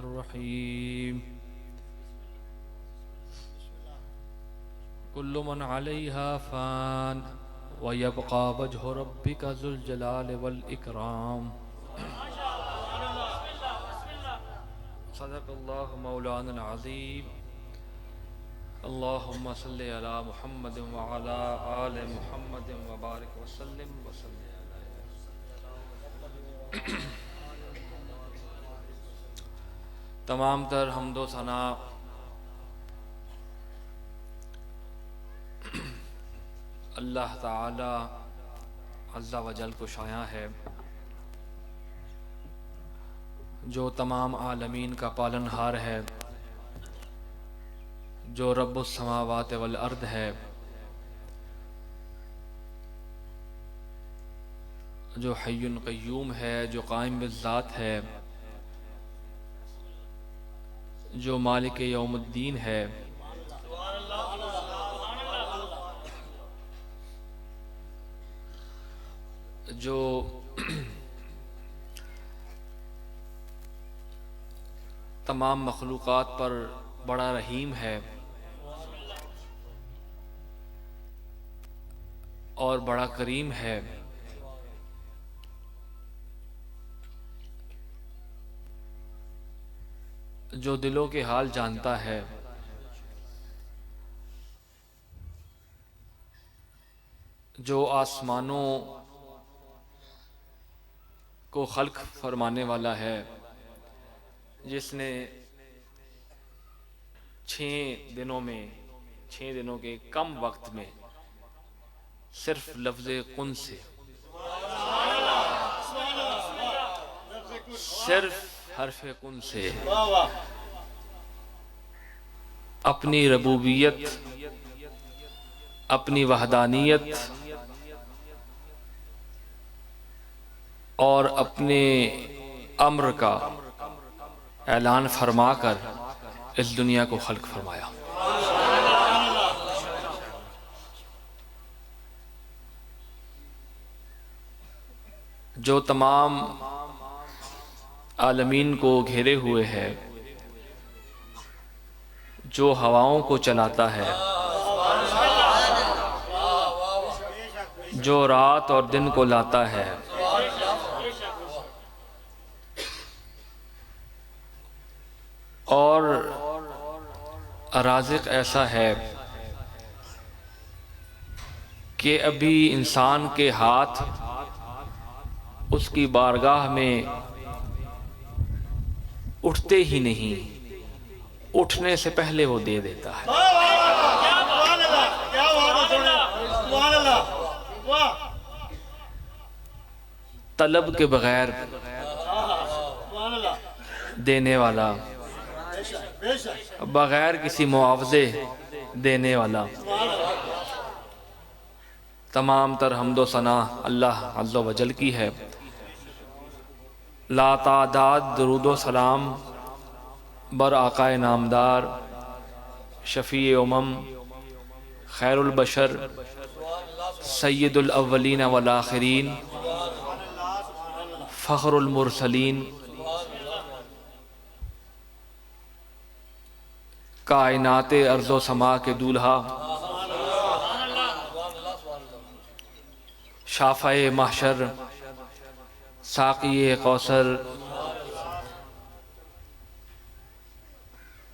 الرحيم كل من عليها فان ويبقى وجه ربك ذو الجلال والإكرام صدق الله مولانا العظيم اللهم صل على محمد وعلى آل محمد وبارك وسلم تمام تر حمد و ثنا اللہ تعالی عز و جل کو شایع ہے، جو تمام عالمین کا پالنہار ہے، جو رب السماوات والارض ہے، جو حی قیوم ہے، جو قائم بالذات ہے، جو مالک یوم الدین ہے، جو تمام مخلوقات پر بڑا رحیم ہے اور بڑا کریم ہے، جو دلوں کے حال جانتا ہے، جو آسمانوں کو خلق فرمانے والا ہے، جس نے 6 دنوں کے کم وقت میں صرف لفظ کن سے، صرف حرف کن سے اپنی ربوبیت، اپنی وحدانیت اور اپنے امر کا اعلان فرما کر اس دنیا کو خلق فرمایا۔ جو تمام عالمین کو گھیرے ہوئے ہے، جو ہواؤں کو چلاتا ہے، جو رات اور دن کو لاتا ہے، اور رازق ایسا ہے کہ ابھی انسان کے ہاتھ اس کی بارگاہ میں اٹھتے ہی نہیں، اٹھنے سے پہلے وہ دے دیتا ہے۔ طلب کے بغیر دینے والا، بغیر کسی معاوضے دینے والا، تمام تر حمد و ثنا اللہ عز و جل کی ہے۔ لا تعداد درود و سلام بر آقا نامدار، شفیع امم، خیر البشر، سید الاولین والآخرین، فخر المرسلین، کائنات ارض و سما کے دولہا، شافع محشر، ساقی کوثر،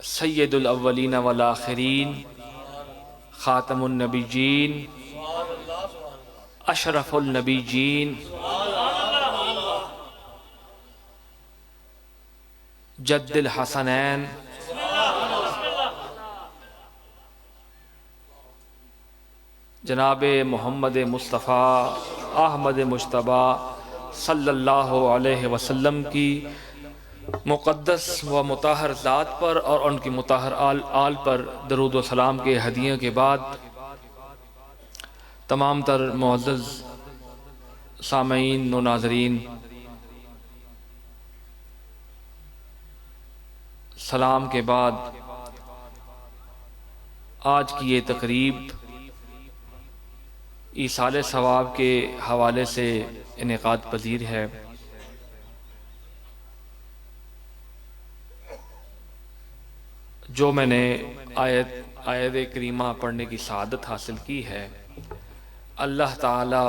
سید الاولین والآخرین، خاتم النبیین، اشرف النبیین، جد الحسنین، جناب محمد مصطفیٰ احمد مجتبیٰ صلی اللہ علیہ وسلم کی مقدس و مطہر ذات پر اور ان کی مطہر آل پر درود و سلام کے ہدیوں کے بعد، تمام تر معزز سامعین و ناظرین، سلام کے بعد آج کی یہ تقریب ایصال ثواب کے حوالے سے انعقاد پذیر ہے۔ جو میں نے آیت کریمہ پڑھنے کی سعادت حاصل کی ہے، اللہ تعالی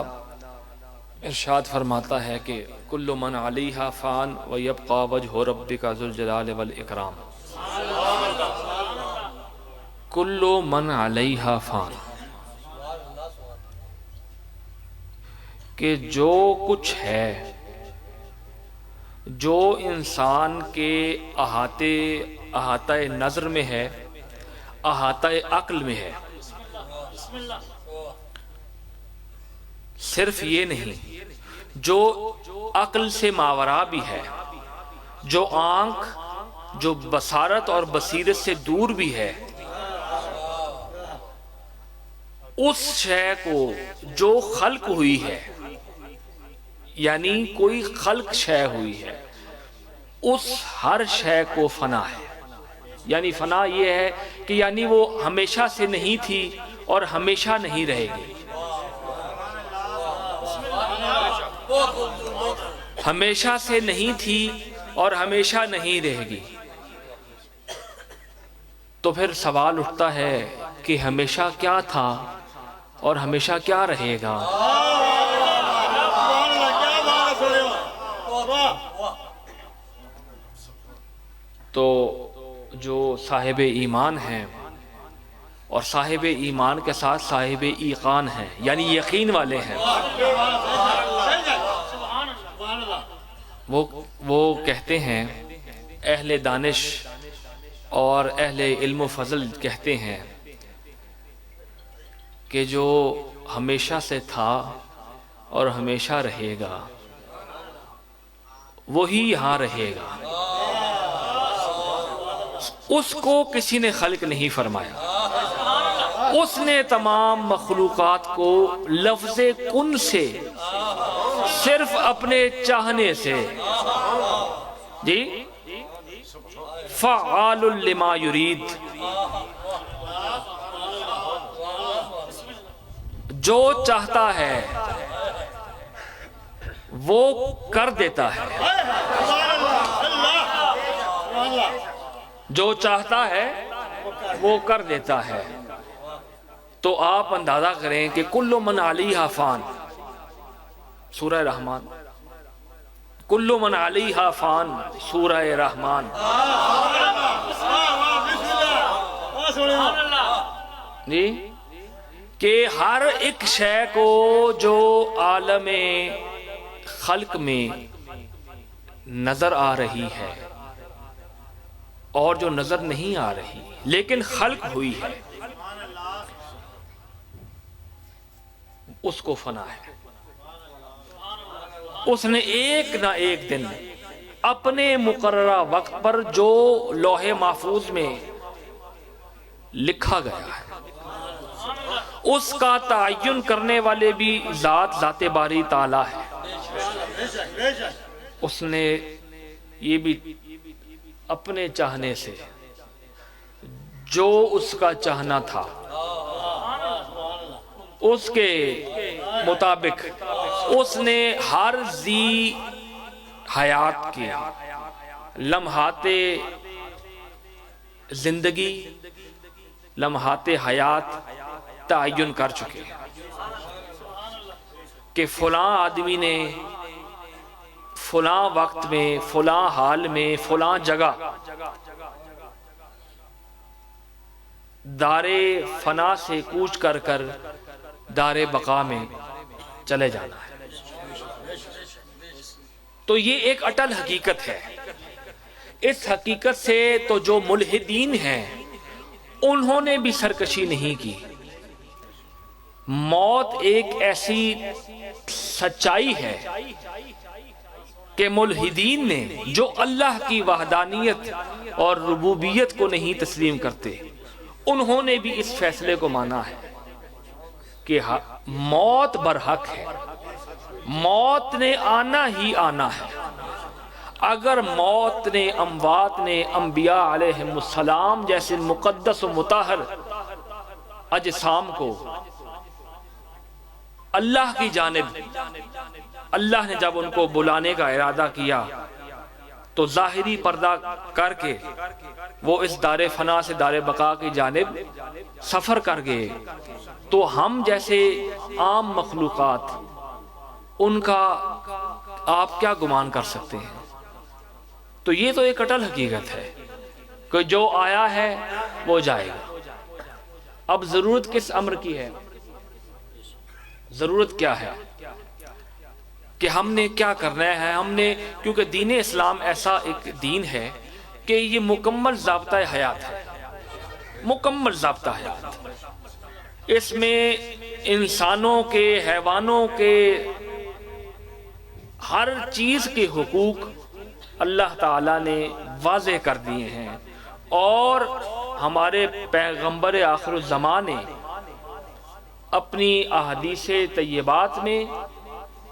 ارشاد فرماتا ہے کہ کل من علیہا فان ویبقى وجہ ربک ذو الجلال والاکرام۔ کل من علیہا فان، کہ جو کچھ ہے، جو انسان کے احاطہ نظر میں ہے، احاطہ عقل میں ہے، صرف یہ نہیں، جو عقل سے ماورا بھی ہے، جو آنکھ، جو بصارت اور بصیرت سے دور بھی ہے، اس شے کو جو خلق ہوئی ہے، یعنی کوئی خلق شے ہوئی ہے، اس ہر شے کو فنا ہے۔ یعنی فنا یہ ہے کہ یعنی وہ ہمیشہ سے نہیں تھی اور ہمیشہ نہیں رہے گی، ہمیشہ سے نہیں تھی اور ہمیشہ نہیں رہے گی۔ تو پھر سوال اٹھتا ہے کہ ہمیشہ کیا تھا اور ہمیشہ کیا رہے گا؟ تو جو صاحب ایمان ہیں اور صاحب ایمان کے ساتھ صاحب ایقان ہیں، یعنی یقین والے ہیں، وہ کہتے ہیں، اہل دانش اور اہل علم و فضل کہتے ہیں کہ جو ہمیشہ سے تھا اور ہمیشہ رہے گا وہی یہاں رہے گا، اس کو کسی نے خلق نہیں فرمایا، اس نے تمام مخلوقات کو لفظ کن سے، صرف اپنے چاہنے سے، جی فعال لما یرید، جو چاہتا ہے وہ کر دیتا ہے، جو چاہتا ہے وہ کر دیتا ہے۔ تو آپ اندازہ کریں کہ کل من علیہا فان، سورہ رحمان، کل من علیہا فان، سورہ رحمان، جی کہ ہر ایک شے کو جو عالم خلق میں نظر آ رہی ہے اور جو نظر نہیں آ رہی لیکن خلق ہوئی ہے، اس کو فنا ہے۔ اس نے ایک نہ ایک دن اپنے مقررہ وقت پر جو لوح محفوظ میں لکھا گیا ہے، اس کا تعین کرنے والے بھی ذات باری تعالی ہے۔ اس نے یہ بھی اپنے چاہنے سے، جو اس کا چاہنا تھا اس کے مطابق، اس نے ہر ذی حیات کے لمحات زندگی، لمحات حیات تعین کر چکے ہیں کہ فلاں آدمی نے فلاں وقت میں، فلاں حال میں، فلاں جگہ دار فنا سے کوچ کر کر دار بقا میں چلے جانا ہے۔ تو یہ ایک اٹل حقیقت ہے۔ اس حقیقت سے تو جو ملحدین ہیں انہوں نے بھی سرکشی نہیں کی۔ موت ایک ایسی سچائی ہے کہ ملحدین نے، جو اللہ کی وحدانیت اور ربوبیت کو نہیں تسلیم کرتے، انہوں نے بھی اس فیصلے کو مانا ہے کہ موت برحق ہے، موت نے آنا ہی آنا ہے۔ اگر موت نے، اموات نے انبیاء علیہم السلام جیسے مقدس و مطہر اجسام کو اللہ کی جانب، اللہ نے جب ان کو بلانے کا ارادہ کیا تو ظاہری پردہ کر کے وہ اس دار فنا سے دار بقا کی جانب سفر کر گئے، تو ہم جیسے عام مخلوقات ان کا آپ کیا گمان کر سکتے ہیں؟ تو یہ تو ایک اٹل حقیقت ہے کہ جو آیا ہے وہ جائے گا۔ اب ضرورت کس امر کی ہے؟ ضرورت کیا ہے کہ ہم نے کیا کرنا ہے؟ ہم نے، کیونکہ دین اسلام ایسا ایک دین ہے کہ یہ مکمل ضابطہ حیات ہے، مکمل ضابطہ حیات۔ اس میں انسانوں کے، حیوانوں کے، ہر چیز کے حقوق اللہ تعالیٰ نے واضح کر دیے ہیں، اور ہمارے پیغمبر آخر الزمان نے اپنی احادیث طیبات میں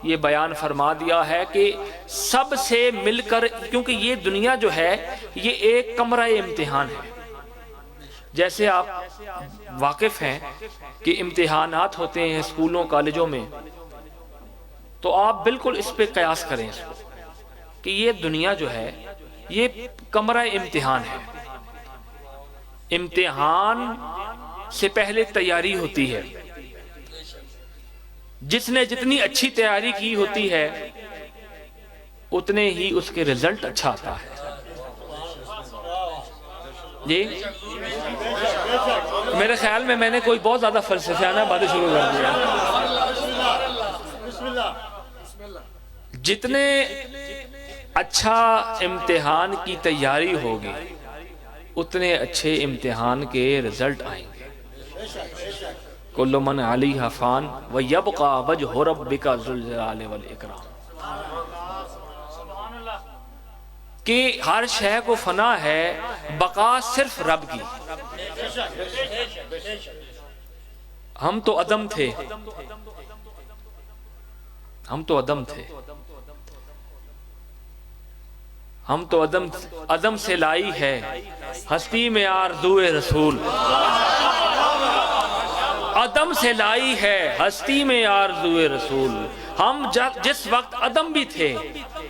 یہ بیان فرما دیا ہے کہ سب سے مل کر، کیونکہ یہ دنیا جو ہے یہ ایک کمرہ امتحان ہے۔ جیسے آپ واقف ہیں کہ امتحانات ہوتے ہیں اسکولوں کالجوں میں، تو آپ بالکل اس پہ قیاس کریں اس کو کہ یہ دنیا جو ہے یہ کمرہ امتحان ہے۔ امتحان سے پہلے تیاری ہوتی ہے، جس نے جتنی اچھی تیاری کی ہوتی ہے اتنے ہی اس کے رزلٹ اچھا آتا ہے۔ جی میرے خیال میں نے کوئی بہت زیادہ فلسفیانہ باتیں شروع کر دیا۔ جتنے اچھا امتحان کی تیاری ہوگی اتنے اچھے امتحان کے رزلٹ آئیں گے۔ کل من علیہا فان ویبقى وجہ ربک ذو الجلال والاکرام، کہ ہر شے کو فنا ہے، بقا صرف رب کی۔ ہم تو عدم تھے، ہم تو عدم تھے، ہم تو عدم سے لائی ہے ہستی میں آرزوئے رسول، عدم سے لائی ہے ہستی میں آرزوئے رسول۔ ہم جس وقت عدم بھی تھے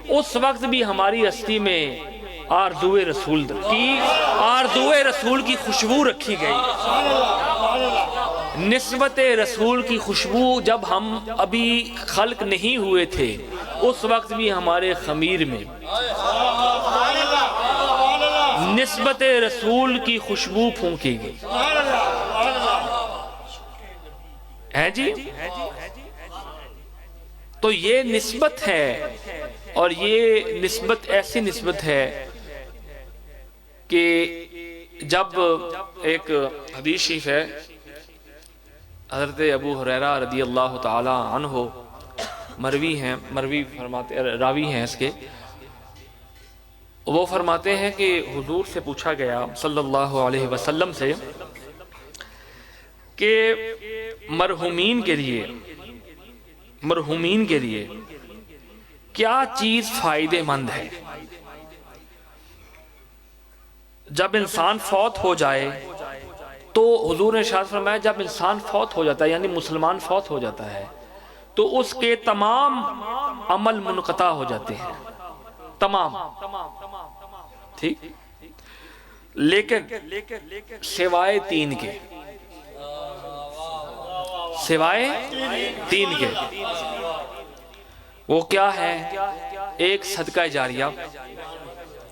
اس وقت بھی ہماری ہستی میں آرزوئے رسول کی، آرزوئے رسول کی خوشبو رکھی گئی۔ نسبت رسول کی خوشبو جب ہم ابھی خلق نہیں ہوئے تھے اس وقت بھی ہمارے خمیر میں نسبت رسول کی خوشبو پھونکی گئی ہے جی۔ تو یہ نسبت ہے، اور یہ نسبت ایسی نسبت ہے کہ جب ایک حدیث شریف ہے، حضرت ابو ہریرہ رضی اللہ تعالی عنہ مروی فرماتے، راوی ہیں اس کے، وہ فرماتے ہیں کہ حضور سے پوچھا گیا صلی اللہ علیہ وسلم سے کہ مرحومین کے لیے کیا چیز فائدے مند ہے؟ جب انسان فوت ہو جائے تو حضور نے ارشاد فرمایا جب انسان فوت ہو جاتا ہے، یعنی مسلمان فوت ہو جاتا ہے، تو اس کے تمام عمل منقطع ہو جاتے ہیں، تمام، ٹھیک، لیکن سوائے تین کے، سوائے تین کے۔ وہ کیا ہے؟ ایک صدقہ جاریہ۔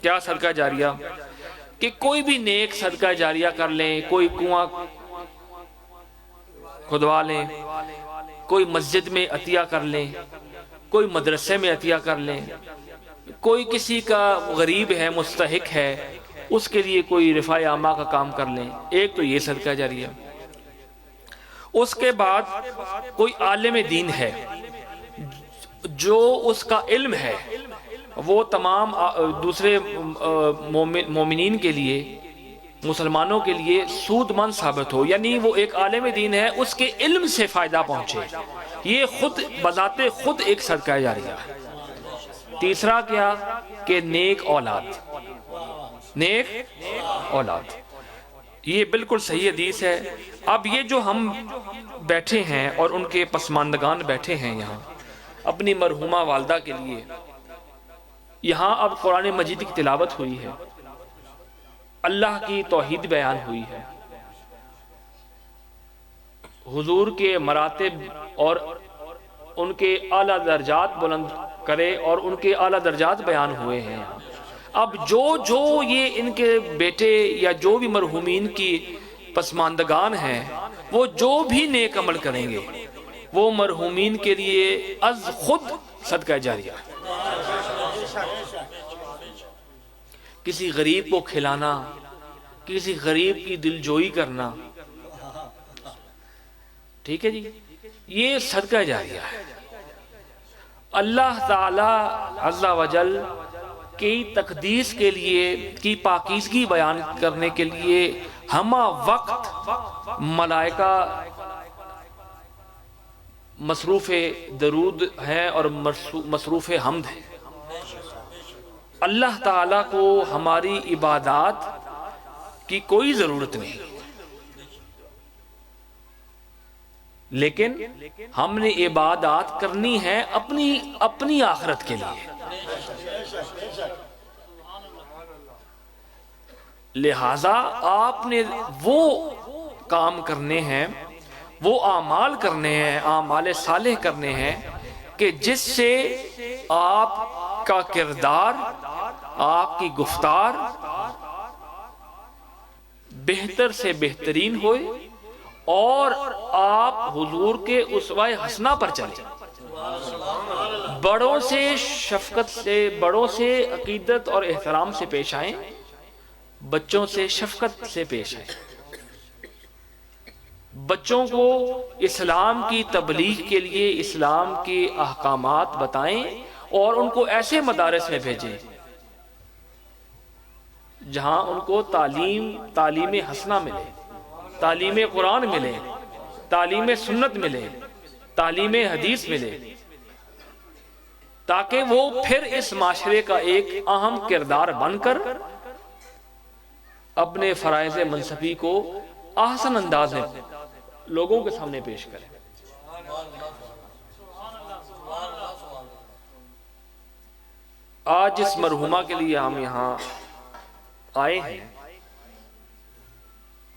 کیا صدقہ جاریہ؟ کہ کوئی بھی نیک صدقہ جاریہ کر لیں، کوئی کنواں کھدوا لیں، کوئی مسجد میں عطیہ کر لیں، کوئی مدرسے میں عطیہ کر لیں، کوئی کسی کا غریب ہے، مستحق ہے، اس کے لیے کوئی رفع عامہ کا کام کر لیں۔ ایک تو یہ صدقہ جاریہ۔ اس کے بعد کوئی عالم دین ہے جو اس کا علم ہے وہ تمام دوسرے مومنین کے لیے، مسلمانوں کے لیے سود مند ثابت ہو، یعنی وہ ایک عالم دین ہے، اس کے علم سے فائدہ پہنچے، یہ خود بذات خود ایک صدقہ جاریہ ہے۔ تیسرا کیا کہ نیک اولاد، نیک اولاد، یہ بالکل صحیح حدیث ہے۔ اب یہ جو ہم بیٹھے ہیں اور ان کے پسماندگان بیٹھے ہیں یہاں اپنی مرحومہ والدہ کے لیے، یہاں اب قرآن مجید کی تلاوت ہوئی ہے، اللہ کی توحید بیان ہوئی ہے، حضور کے مراتب اور ان کے اعلیٰ درجات بلند کرے اور ان کے اعلیٰ درجات بیان ہوئے ہیں۔ اب جو یہ ان کے بیٹے یا جو بھی مرحومین کی پسماندگان ہیں، وہ جو بھی نیک عمل کریں گے وہ مرحومین کے لیے از خود صدقہ جاریہ ہے۔ کسی غریب کو کھلانا، کسی غریب کی دلجوئی کرنا، ٹھیک ہے جی، یہ صدقہ جاریہ ہے۔ اللہ تعالی عز و جل کی تقدیس کے لیے، کی پاکیزگی بیان کرنے کے لیے ہمہ وقت ملائکہ مصروف درود ہیں اور مصروف حمد ہیں۔ اللہ تعالیٰ کو ہماری عبادات کی کوئی ضرورت نہیں، لیکن ہم نے عبادات کرنی ہے اپنی آخرت کے لیے۔ لہذا آپ نے وہ کام کرنے ہیں، وہ اعمال کرنے ہیں، اعمال صالح کرنے ہیں کہ جس سے آپ کا کردار، آپ کی گفتار بہتر سے بہترین ہوئے اور آپ حضور کے اسوہ حسنہ پر چلیں، بڑوں سے شفقت سے، بڑوں سے عقیدت اور احترام سے پیش آئیں، بچوں سے شفقت سے پیش آئیں، بچوں کو اسلام کی تبلیغ کے لیے اسلام کے احکامات بتائیں اور ان کو ایسے مدارس میں بھیجیں جہاں ان کو تعلیم حسنہ ملے، تعلیم قرآن ملے، تعلیم سنت ملے، تعلیم حدیث ملے، تاکہ وہ پھر اس معاشرے کا ایک اہم کردار بن کر اپنے فرائض منصبی کو احسن انداز میں لوگوں کے سامنے پیش کریں۔ آج اس مرحومہ کے لیے ہم یہاں آئے ہیں،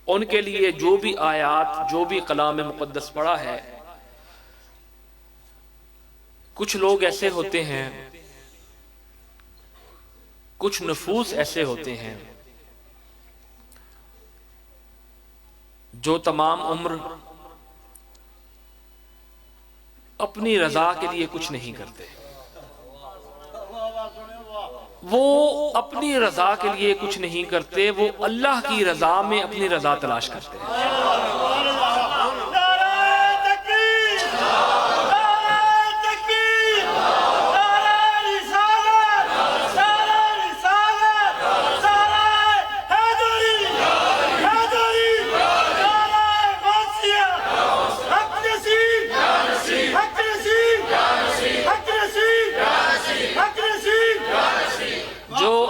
ان کے لیے جو بھی آیات، جو بھی کلام مقدس پڑھا ہے، کچھ لوگ ایسے ہوتے ہیں، کچھ نفوس ایسے ہوتے ہیں جو تمام عمر اپنی رضا کے لیے کچھ نہیں کرتے، وہ اپنی رضا کے لیے کچھ نہیں کرتے، وہ اللہ کی رضا میں اپنی رضا تلاش کرتے ہیں۔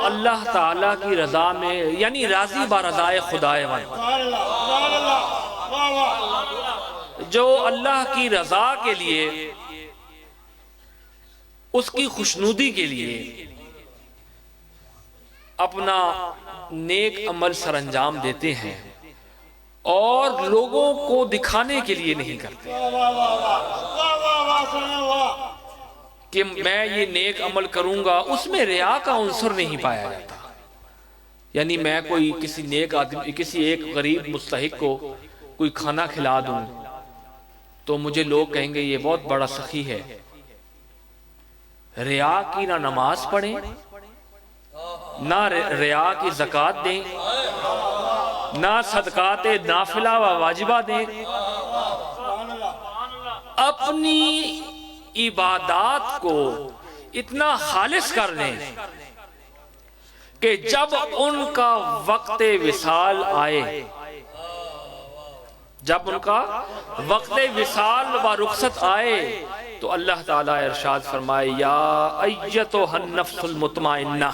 اللہ تعالیٰ کی رضا میں، یعنی راضی برضائے خدائے وند، جو اللہ کی رضا کے لیے، اس کی خوشنودی کے لیے اپنا نیک عمل سر انجام دیتے ہیں اور لوگوں کو دکھانے کے لیے نہیں کرتے کہ میں یہ نیک عمل کروں گا، اس میں ریا کا عنصر نہیں پایا جاتا۔ یعنی میں کوئی کسی نیک آدمی، کسی ایک غریب مستحق کو کوئی کھانا کھلا دوں تو مجھے لوگ کہیں گے یہ بہت بڑا سخی ہے۔ ریا کی نہ نماز پڑھیں، نہ ریا کی زکوٰۃ دیں، نہ صدقات نافلہ و واجبہ دیں، اپنی عبادات کو اتنا خالص کر لیں کہ جب ان کا وقت وصال آئے، جب ان کا وقت وصال و رخصت آئے تو اللہ تعالیٰ ارشاد فرمائے، یا ایتھا النفس المطمئنہ،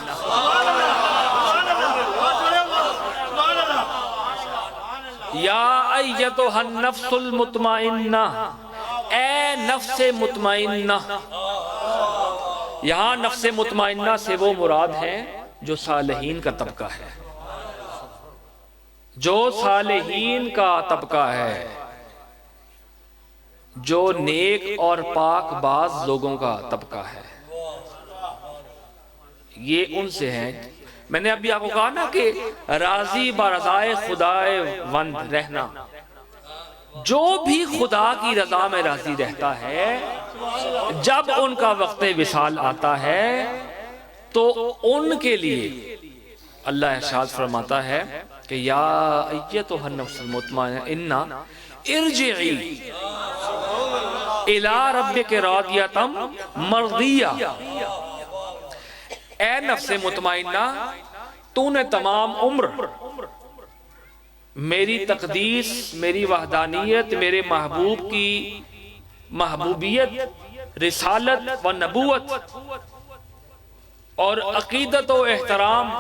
یا ایتھا النفس المطمئنہ، اے نفس مطمئنہ، یہاں نفس مطمئنہ سے وہ مراد ہے جو صالحین کا طبقہ ہے، جو صالحین کا طبقہ ہے، جو نیک اور پاک باز لوگوں کا طبقہ ہے، یہ ان سے ہیں۔ میں نے ابھی آپ کو کہا نا کہ راضی برضائے خدائے وند رہنا، جو بھی خدا کی رضا میں راضی رہتا ہے، جب ان کا وقت وصال آتا ہے تو ان کے لیے اللہ ارشاد فرماتا ہے کہ یا ایتھا النفس المطمئنہ ارجعی الی ربک راضیۃ مرضیہ، اے نفس مطمئنہ تو نے تمام عمر میری تقدیس، میری وحدانیت، میرے محبوب کی محبوبیت، رسالت و نبوت اور عقیدت و احترام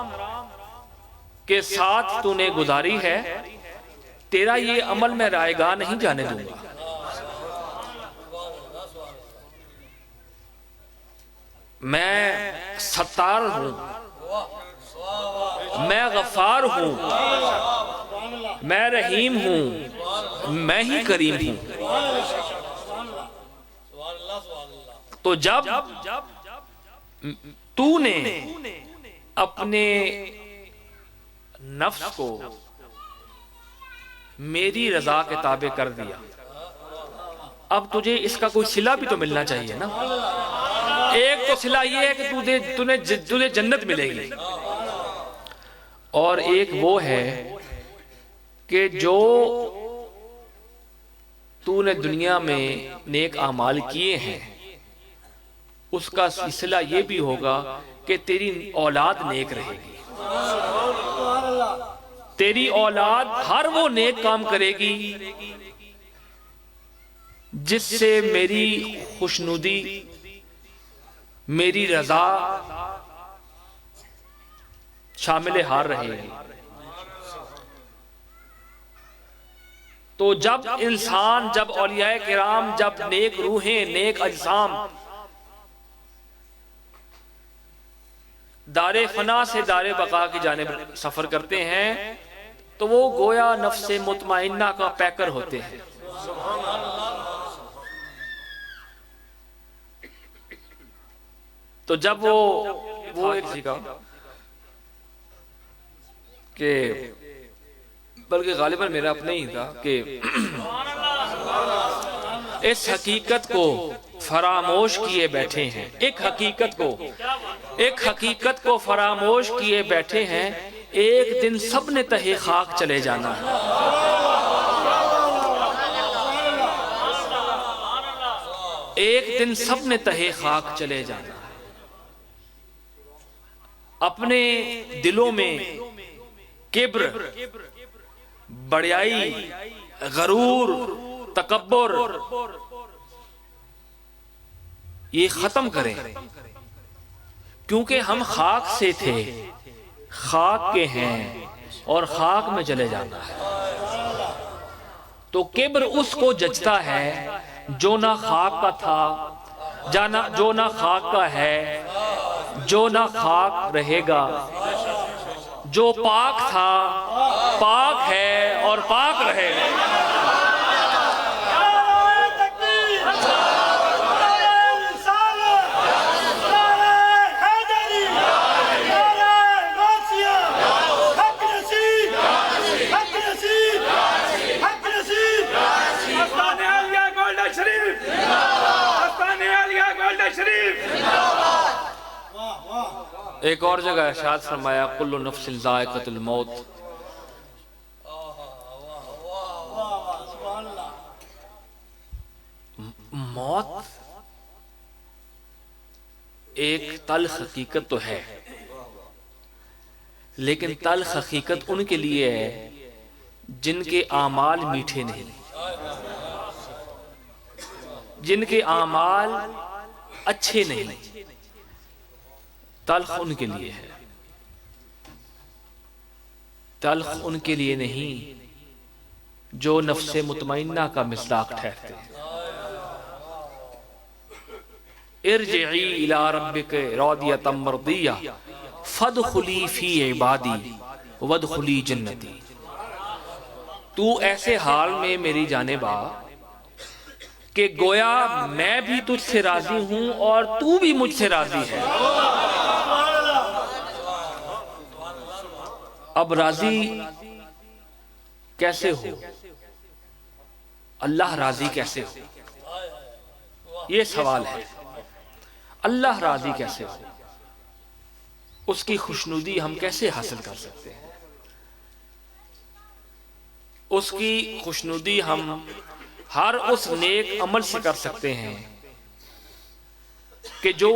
کے ساتھ تو نے گزاری ہے، تیرا یہ عمل میں رائے گاہ نہیں جانے دوں گا۔ میں ستار ہوں، میں غفار ہوں، میں رحیم ہوں، میں ہی کریم ہوں۔ تو جب تو نے اپنے نفس کو میری رضا کے تابع کر دیا، اب تجھے اس کا کوئی صلہ بھی تو ملنا چاہیے نا۔ ایک تو صلہ یہ ہے کہ تجھے جنت ملے گی، اور ایک وہ ہے کہ جو تو نے دنیا میں نیک اعمال کیے ہیں اس کا سلسلہ یہ بھی ہوگا کہ تیری اولاد نیک رہے گی، تیری اولاد ہر وہ نیک کام کرے گی جس سے میری خوشنودی، میری رضا شامل حال رہے گی۔ تو جب انسان، جب اولیاء کرام، جب نیک روحیں، نیک اجسام دار فنا سے دار بقا کی جانب سفر کرتے ہیں تو وہ گویا نفس مطمئنہ کا پیکر ہوتے ہیں۔ تو جب وہ ایک سیکھا کہ بلکہ غالباً میرا اپنا ہی تھا کہ اس حقیقت کو فراموش کیے بیٹھے ہیں، ایک حقیقت کو فراموش کیے بیٹھے ہیں، ایک دن سب نے تہے خاک چلے جانا ہے۔ ایک دن سب نے تہے خاک چلے جانا ہے۔ اپنے دلوں میں کبر، بڑائی، غرور، تکبر یہ ختم کریں، کیونکہ ہم خاک سے تھے، خاک کے ہیں اور خاک میں چلے جانا ہے۔ تو کبر اس کو جچتا ہے جو نہ خاک کا تھا، جو نہ خاک کا ہے، جو نہ خاک رہے گا، جو پاک تھا، پاک ہے اور پاک رہے گا۔ ایک اور جگہ ارشاد فرمایا کل نفس ذائقۃ الموت، موت ایک تلخ حقیقت تو ہے، لیکن تلخ حقیقت ان کے لیے ہے جن کے اعمال میٹھے نہیں، جن کے اعمال اچھے نہیں، تلخ ان کے لیے ہے، تلخ ان کے لیے نہیں جو نفس مطمئنہ کا مصداق ٹھہرتے ہیں۔ ارجعی الی ربک راضیۃ مرضیہ فادخلی فی عبادی وادخلی جنتی. تو ایسے حال میں میری جانب آ کہ گویا میں بھی تجھ سے راضی ہوں اور تو بھی مجھ سے راضی ہے. اب راضی کیسے ہو؟ اللہ راضی کیسے ہو؟ یہ سوال ہے. اللہ راضی کیسے ہو؟ اس کی خوشنودی ہم کیسے حاصل کر سکتے ہیں؟ اس کی خوشنودی ہم ہر اس نیک عمل سے کر سکتے ہیں کہ جو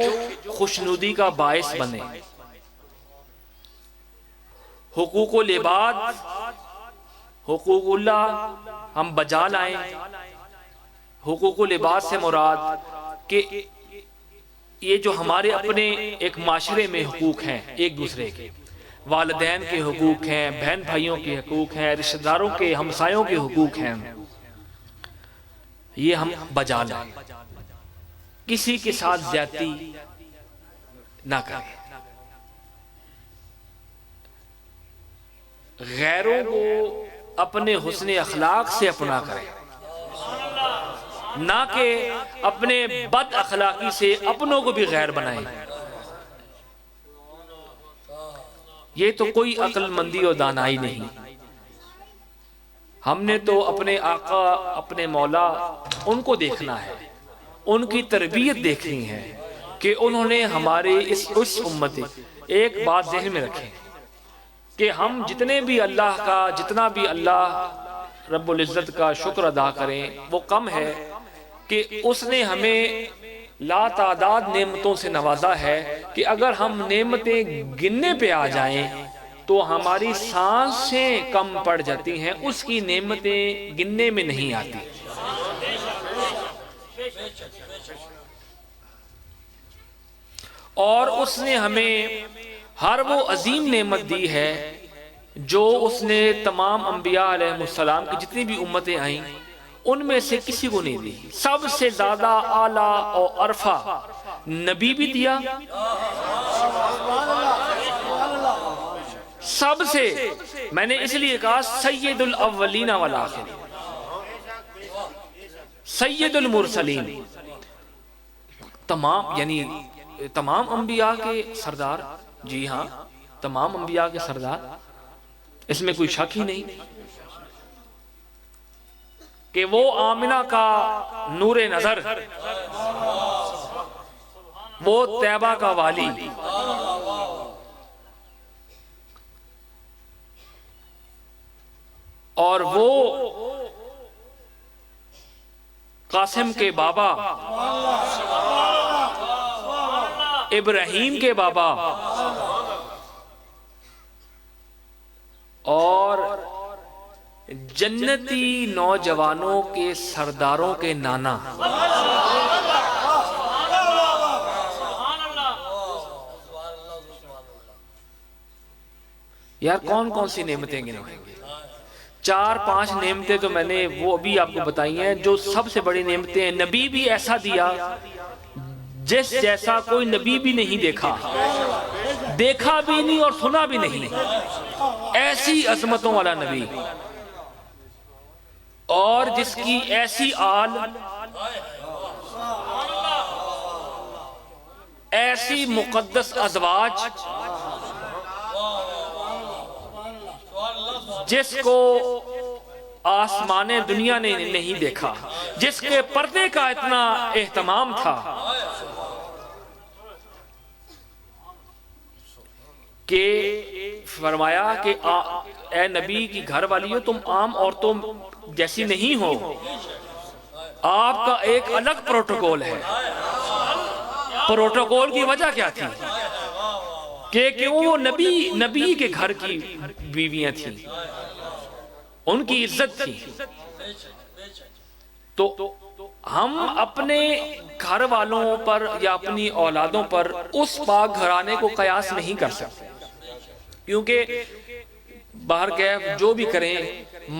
خوشنودی کا باعث بنے. حقوق العباد، حقوق اللہ ہم بجا لائیں. حقوق العباد سے مراد کہ یہ جو ہمارے اپنے ایک معاشرے میں حقوق ہیں ایک دوسرے کے، والدین کے حقوق ہیں، بہن بھائیوں کے حقوق ہیں، رشتہ داروں کے، ہمسایوں کے حقوق ہیں، یہ ہم بجا لیں. کسی کے ساتھ زیادتی نہ کریں. غیروں کو اپنے حسن اخلاق سے اپنا کریں، نہ کہ اپنے بد اخلاقی سے اپنوں کو بھی غیر بنائیں. یہ تو کوئی عقل مندی اور دانائی نہیں. ہم نے تو اپنے آقا، اپنے مولا، ان کو دیکھنا ہے، ان کی تربیت دیکھنی ہے کہ انہوں نے ہمارے اس امت. ایک بات ذہن میں رکھیں کہ ہم جتنے بھی اللہ کا، جتنا بھی اللہ رب العزت کا شکر ادا کریں وہ کم ہے کہ اس نے ہمیں لا تعداد نعمتوں سے نوازا ہے کہ اگر ہم نعمتیں گننے پہ آ جائیں تو ہماری سانسیں کم پڑ جاتی ہیں، اس کی نعمتیں گننے میں نہیں آتی. اور اس نے ہمیں ہر وہ عظیم نعمت دی ہے جو اس نے تمام انبیاء علیہ السلام کی جتنی بھی امتیں آئیں ان میں سے کسی کو نہیں دی. سب سے زیادہ اعلیٰ اور عرفہ نبی بھی دیا، سب سے، میں نے اس لیے کہا سید الاولین والآخرین، سید المرسلین، تمام یعنی تمام انبیاء کے سردار. جی ہاں، تمام انبیاء کے سردار، اس میں کوئی شک ہی نہیں کہ وہ آمنہ کا نور نظر، وہ طیبہ کا والی، اور وہ قاسم کے بابا، ابراہیم کے بابا، اور جنتی نوجوانوں کے سرداروں کے نانا. یار کون کون سی نعمتیں گنوائیں گے؟ 4-5 نعمتیں تو میں نے وہ ابھی آپ کو بتائی ہیں جو سب سے بڑی نعمتیں ہیں. نبی بھی ایسا دیا جس جیسا کوئی نبی بھی نہیں دیکھا بھی نہیں اور سنا بھی نہیں. ایسی عظمتوں والا نبی، اور جس کی ایسی آل، ایسی مقدس ازواج جس کو آسمان دنیا نے نہیں دیکھا، جس کے پردے کا اتنا اہتمام تھا کہ فرمایا کہ اے نبی کی گھر والیوں، تم عام عورتوں جیسی نہیں ہو، آپ کا ایک الگ پروٹوکول ہے. پروٹوکول کی وجہ کیا تھی؟ کہ وہ نبی کے گھر کی بیویاں تھیں، ان کی عزت تھی. تو ہم اپنے گھر والوں پر یا اپنی اولادوں پر اس پاک گھرانے کو قیاس نہیں کر سکتے، کیونکہ باہر کیف جو بھی کریں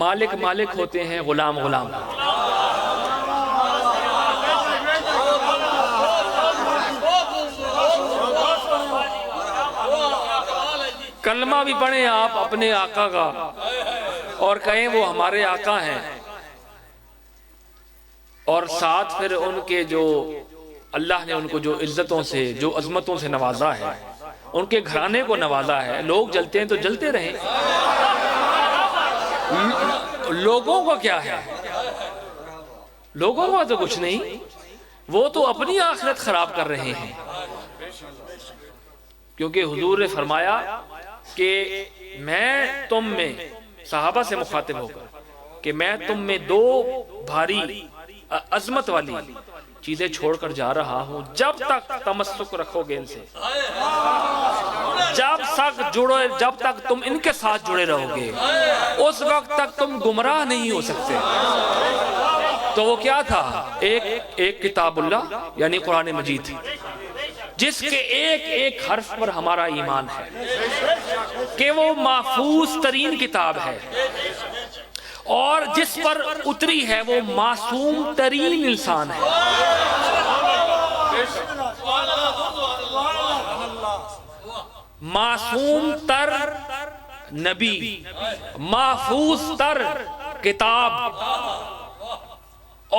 مالک مالک ہوتے ہیں، غلام غلام. کلمہ بھی پڑھیں آپ اپنے آقا کا اور کہیں وہ ہمارے آقا ہیں، اور ساتھ پھر ان کے جو اللہ نے ان کو جو عزتوں سے جو عظمتوں سے نوازا ہے، ان کے گھرانے کو نوازا ہے، لوگ جلتے ہیں تو جلتے رہیں، لوگوں کو کیا ہے؟ لوگوں کو تو کچھ نہیں، وہ تو اپنی آخرت خراب کر رہے ہیں، کیونکہ حضور نے فرمایا کہ میں تم میں، صحابہ سے مخاطب ہو کر، کہ میں تم میں دو بھاری عظمت والی چیزیں چھوڑ کر جا رہا ہوں، جب تک تمسک رکھو گے ان سے، جب تک تم ان کے ساتھ جڑے رہو گے، اس وقت تک تم گمراہ نہیں ہو سکتے۔ تو وہ کیا تھا؟ ایک کتاب اللہ یعنی قرآن مجید، جس کے ایک ایک حرف پر ہمارا ایمان ہے کہ وہ محفوظ ترین کتاب ہے، اور جس پر اتری ہے وہ معصوم ترین انسان ہے۔ معصوم تر نبی، محفوظ تر کتاب،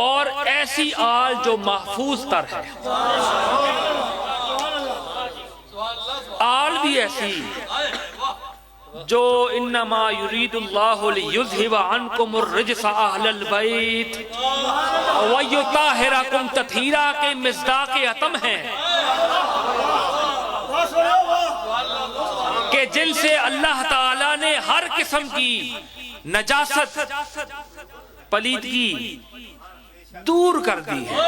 اور ایسی آل جو محفوظ تر ہے، آل بھی ایسی جو انما یرید اللہ لیذھب عنکم الرجس اہل البیت ویطہرکم تطہیرا کے مصداق اتم ہیں، کہ جن سے اللہ تعالیٰ نے ہر قسم کی نجاست، پلیدگی دور کر دی ہے،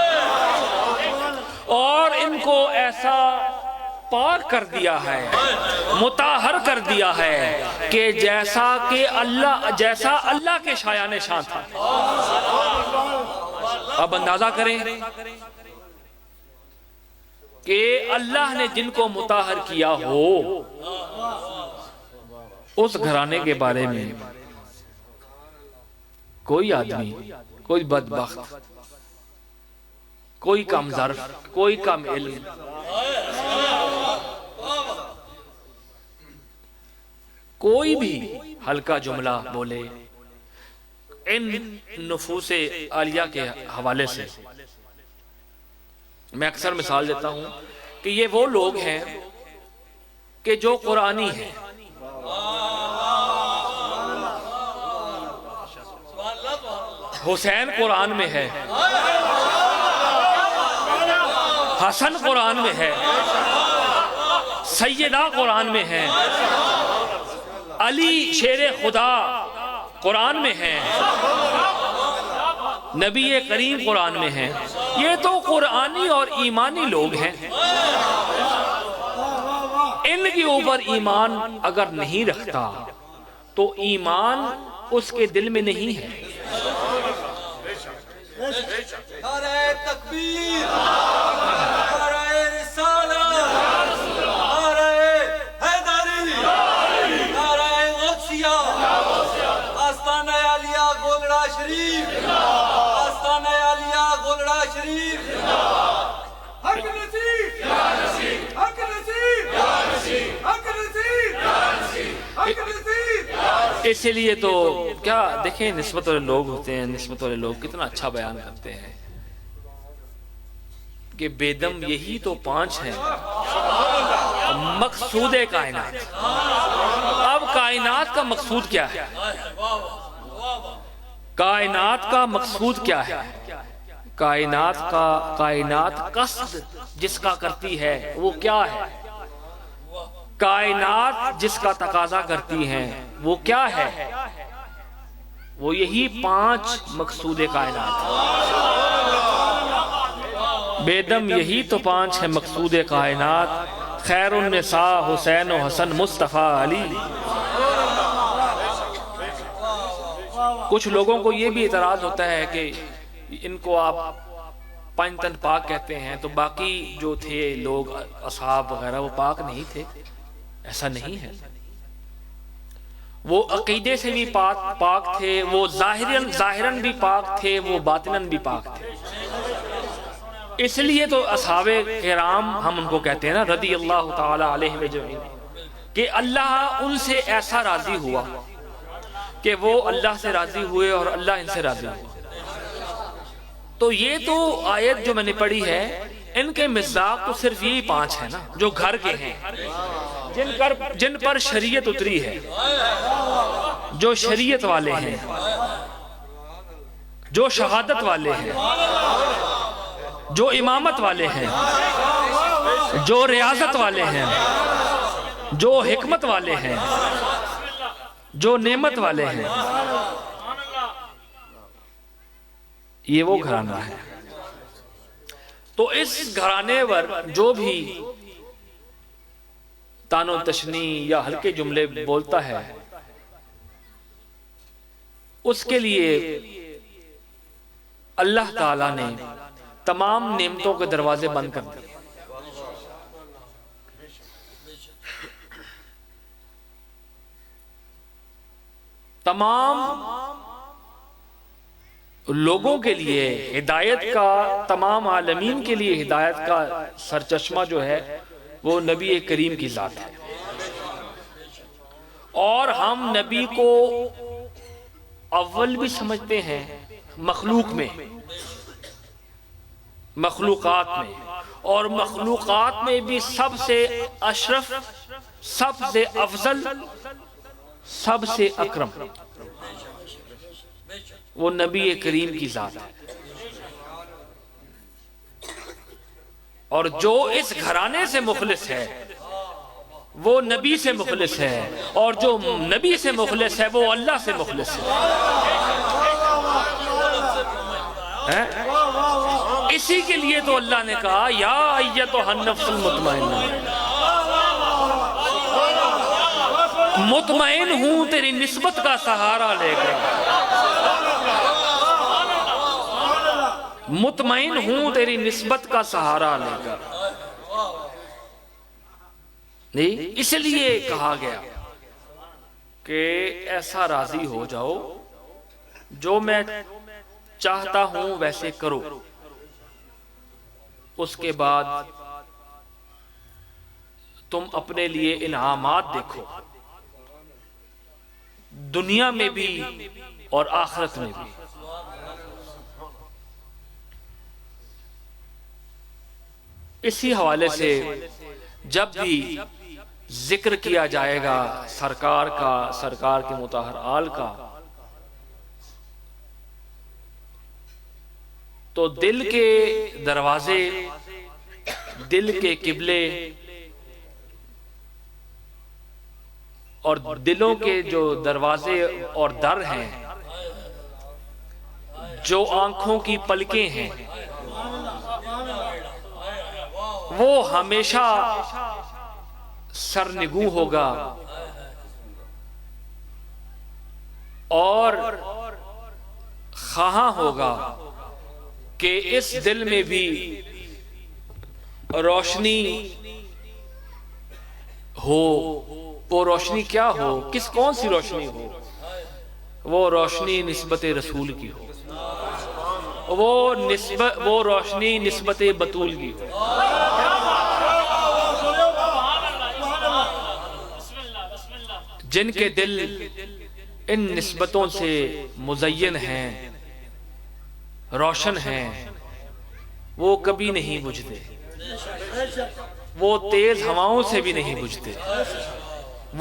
اور ان کو ایسا پاک کر دیا ہے، مطہر کر دیا ہے کہ جیسا اللہ کے شایان شان تھا۔ اب اندازہ کریں کہ اللہ نے جن کو مطہر کیا ہو، اس گھرانے کے بارے میں کوئی آدمی، کوئی بدبخت، کوئی کم ظرف، کوئی کم علم، کوئی بھی ہلکا جملہ بولے ان نفوس عالیہ کے حوالے سے، میں اکثر مثال دیتا ہوں کہ یہ وہ لوگ ہیں کہ جو قرآنی ہیں، حسین قرآن میں ہے، حسن قرآن میں ہے، سیدہ قرآن میں ہے، علی شیر خدا قرآن میں ہے، نبی کریم قرآن میں ہے۔ یہ تو قرآنی اور ایمانی لوگ ہیں، ان کے اوپر ایمان اگر نہیں رکھتا تو ایمان اس کے دل میں نہیں ہے۔ نعرہ تکبیر، نعرہ رسالت، نعرہ حیدری، نعرہ غوثیہ، آستانہ عالیہ گولڑا شریف، آستانہ عالیہ گولڑا شریف، حق نصیب یا نصیب، حق نصیب یا نصیب، حق نصیب یا نصیب، حق نصیب یا نصیب۔ اسی لیے تو کیا دیکھیں، نسبت والے لوگ ہوتے ہیں، نسبت والے لوگ کتنا اچھا بیان کرتے ہیں کہ بیدم یہی تو پانچ ہیں مقصود کائنات۔ اب کائنات کا مقصود کیا ہے؟ کائنات کا مقصود کیا ہے؟ کائنات قصد جس کا کرتی ہے وہ کیا ہے؟ کائنات جس کا تقاضا کرتی ہیں وہ کیا ہے؟ وہ یہی پانچ مقصود کائنات۔ بیدم یہی تو پانچ ہے مقصود کائنات، خیر النساء حسین و حسن مصطفیٰ علی۔ کچھ لوگوں کو یہ بھی اعتراض ہوتا ہے کہ ان کو آپ پنج تن پاک کہتے ہیں، تو باقی جو تھے لوگ اصحاب وغیرہ وہ پاک نہیں تھے۔ ایسا نہیں ہے، وہ عقیدے سے بھی پاک تھے، وہ ظاہراً بھی پاک تھے، وہ باطناً بھی پاک تھے۔ اس لیے تو اصحاب کرام ہم ان کو کہتے ہیں نا، رضی اللہ تعالی علیہ وجمعین۔ کہ اللہ ان سے ایسا راضی ہوا کہ وہ اللہ سے راضی ہوئے اور اللہ ان سے راضی ہوا۔ تو یہ تو آیت جو میں نے پڑھی ہے، ان کے مصداق تو صرف یہی 5 ہیں نا جو گھر کے ہیں، جن پر شریعت اتری ہے، جو شریعت والے ہیں، جو شہادت والے ہیں، جو امامت والے ہیں، جو ریاضت والے ہیں، جو حکمت والے ہیں، جو نعمت والے ہیں، یہ وہ گھرانہ ہے۔ تو اس گھرانے پر جو بھی طعن و تشنیع یا ہلکے جملے بولتا ہے، اس کے لیے اللہ تعالیٰ نے تمام نعمتوں کے دروازے بند کر دیے۔ تمام لوگوں کے لیے ہدایت کا، تمام عالمین کے لیے ہدایت کا سرچشمہ جو ہے وہ نبی کریم کی ذات ہے، اور ہم نبی کو اول بھی سمجھتے ہیں مخلوق میں، مخلوقات میں، اور مخلوقات میں بھی سب سے اشرف، سب سے افضل، سب سے اکرم وہ نبی کریم کی ذات ہے۔ اور جو اس گھرانے سے مخلص ہے وہ نبی سے مخلص ہے، اور جو نبی سے مخلص ہے وہ اللہ سے مخلص ہے۔ اسی کے لیے تو اللہ نے کہا یا ایتھا النفس المطمئنہ، مطمئن ہوں تیری نسبت کا سہارا لے کر، مطمئن ہوں تیری نسبت کا سہارا لے کر۔ نہیں، اس لیے کہا گیا کہ ایسا راضی ہو جاؤ، جو میں چاہتا ہوں ویسے کرو، اس کے بعد تم اپنے لیے انعامات دیکھو، دنیا میں بھی اور آخرت میں بھی۔ اسی حوالے سے جب بھی ذکر کیا جائے گا سرکار کا، سرکار کے مطہر آل کا، تو دل کے دروازے، دل کے قبلے اور دلوں کے جو دروازے اور در ہیں، جو آنکھوں کی پلکیں ہیں، وہ ہمیشہ سرنگوں ہوگا، اور خواہاں ہوگا کہ اس دل میں بھی روشنی ہو۔ وہ روشنی کیا ہو؟ کون سی روشنی ہو؟ وہ روشنی نسبت رسول کی ہو، وہ روشنی نسبت بطول کی ہو۔ جن کے دل ان نسبتوں سے مزین ہیں، روشن ہیں، وہ کبھی نہیں بجھتے، وہ تیز ہواؤں سے بھی نہیں بجھتے،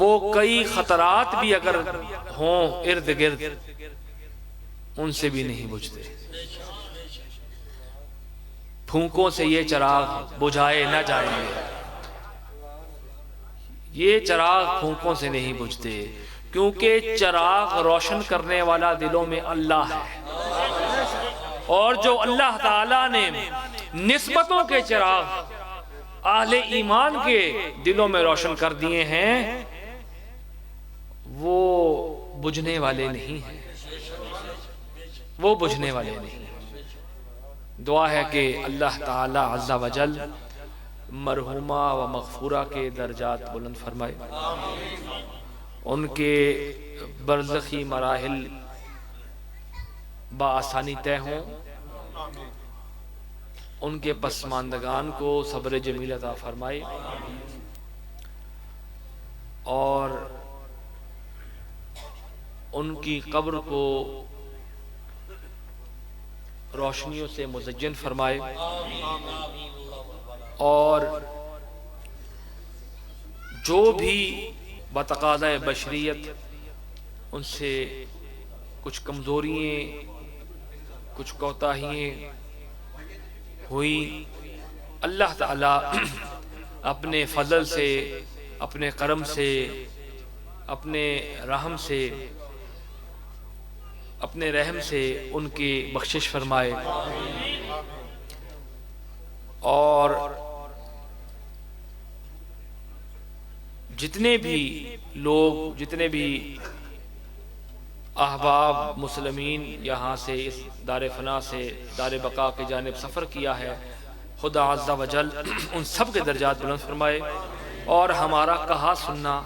وہ کئی خطرات بھی اگر ہوں ارد گرد ان سے بھی نہیں بجھتے۔ پھونکوں سے یہ چراغ بجھائے نہ جائیں گے، یہ چراغ پھونکوں سے نہیں بجھتے، کیونکہ چراغ روشن کرنے والا دلوں میں اللہ ہے، اور جو اللہ تعالیٰ نے نسبتوں کے چراغ اہل ایمان کے دلوں میں روشن کر دیے ہیں، وہ بجھنے والے نہیں ہیں، وہ بجھنے والے نہیں ہیں۔ دعا ہے کہ اللہ تعالیٰ عز و جل مرحومہ و مغفورہ کے درجات بلند فرمائے، ان کے برزخی مراحل بآسانی طے ہوں، ان کے پسماندگان کو صبر جمیل عطا فرمائے۔ اور ان کی قبر کو روشنیوں سے مزین فرمائے، اور جو بھی بتقاضۂ بشریت ان سے کچھ کمزوریاں، کچھ کوتاہیاں ہوئی، اللہ تعالیٰ اپنے فضل سے، اپنے کرم سے، اپنے رحم سے، اپنے رحم سے ان کی بخشش فرمائے، اور جتنے بھی لوگ، جتنے بھی احباب مسلمین یہاں سے اس دار فنا سے دار بقا کی جانب سفر کیا ہے، خدا عز و جل ان سب کے درجات بلند فرمائے، اور ہمارا کہا سننا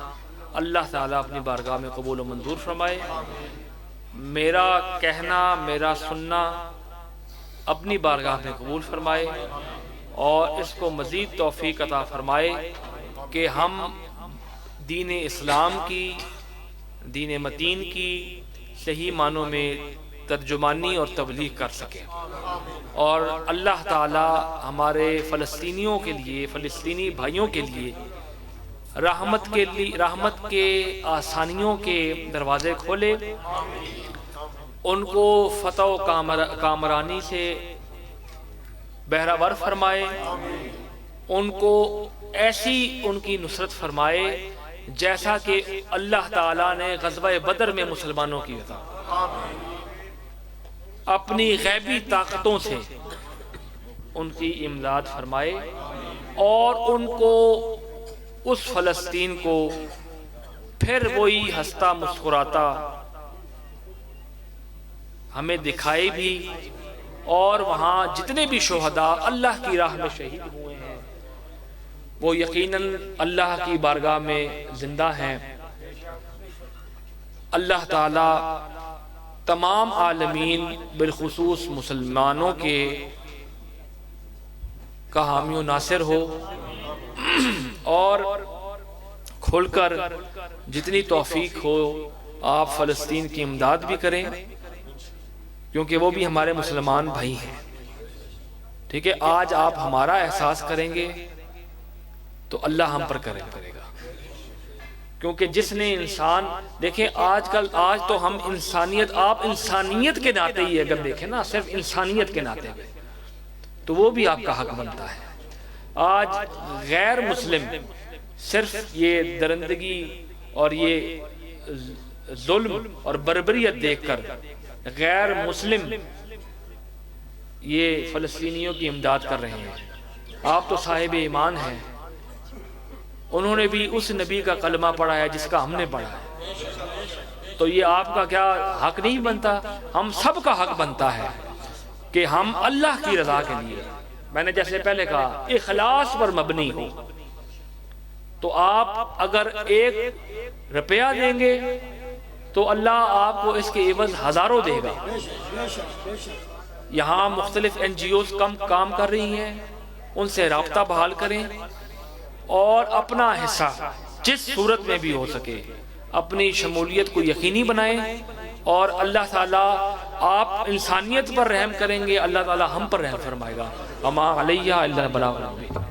اللہ تعالیٰ اپنی بارگاہ میں قبول و منظور فرمائے۔ میرا کہنا، میرا سننا اپنی بارگاہ میں قبول فرمائے، اور اس کو مزید توفیق عطا فرمائے کہ ہم دین اسلام کی، دین متین کی صحیح معنوں میں ترجمانی اور تبلیغ کر سکیں، اور اللہ تعالی ہمارے فلسطینیوں کے لیے، فلسطینی بھائیوں کے لیے رحمت کے آسانیوں کے دروازے کھولے، ان کو فتح و کامرانی سے بہرہور فرمائے، ان کو ایسی ان کی نصرت فرمائے جیسا کہ اللہ تعالیٰ نے غزوہ بدر میں مسلمانوں کی تھا، اپنی غیبی طاقتوں سے ان کی امداد فرمائے، اور ان کو اس فلسطین کو پھر وہی ہنستا مسکراتا ہمیں دکھائے بھی، اور وہاں جتنے بھی شہداء اللہ کی راہ میں شہید ہوئے ہیں وہ یقیناً اللہ کی بارگاہ میں زندہ ہیں۔ اللہ تعالی تمام عالمین بالخصوص مسلمانوں کے کا حامی و ناصر ہو، اور کھل کر جتنی توفیق ہو آپ فلسطین کی امداد بھی کریں، کیونکہ وہ بھی ہمارے مسلمان بھائی ہیں، ٹھیک ہے۔ آج آپ ہمارا احساس کریں گے تو اللہ ہم پر کرے گا، کیونکہ جس نے انسان، دیکھیں آج تو ہم انسانیت، آپ انسانیت کے ناطے ہی اگر دیکھیں نا، صرف انسانیت کے ناطے تو وہ بھی آپ کا حق بنتا ہے۔ آج غیر مسلم صرف یہ درندگی اور یہ ظلم اور بربریت دیکھ کر غیر مسلم یہ فلسطینیوں کی امداد کر رہے ہیں۔ آپ تو صاحب ایمان ہیں، انہوں نے بھی اس نبی کا کلمہ پڑھا ہے جس کا ہم نے پڑھا ہے، تو یہ آپ کا کیا حق نہیں بنتا؟ ہم سب کا حق بنتا ہے کہ ہم اللہ کی رضا کے لیے، میں نے جیسے پہلے کہا، اخلاص پر مبنی ہو، تو آپ اگر 1 روپیہ دیں گے تو اللہ آپ کو اس کے عوض ہزاروں دے گا۔ یہاں مختلف NGOs کام کر رہی ہیں، ان سے رابطہ بحال کریں، اور اپنا حصہ جس صورت میں بھی ہو سکے اپنی شمولیت کو یقینی بنائیں، اور اللہ تعالیٰ آپ انسانیت پر رحم کریں گے، اللہ تعالیٰ ہم پر رحم فرمائے گا۔ وما علیہ الا البلاغ المبین۔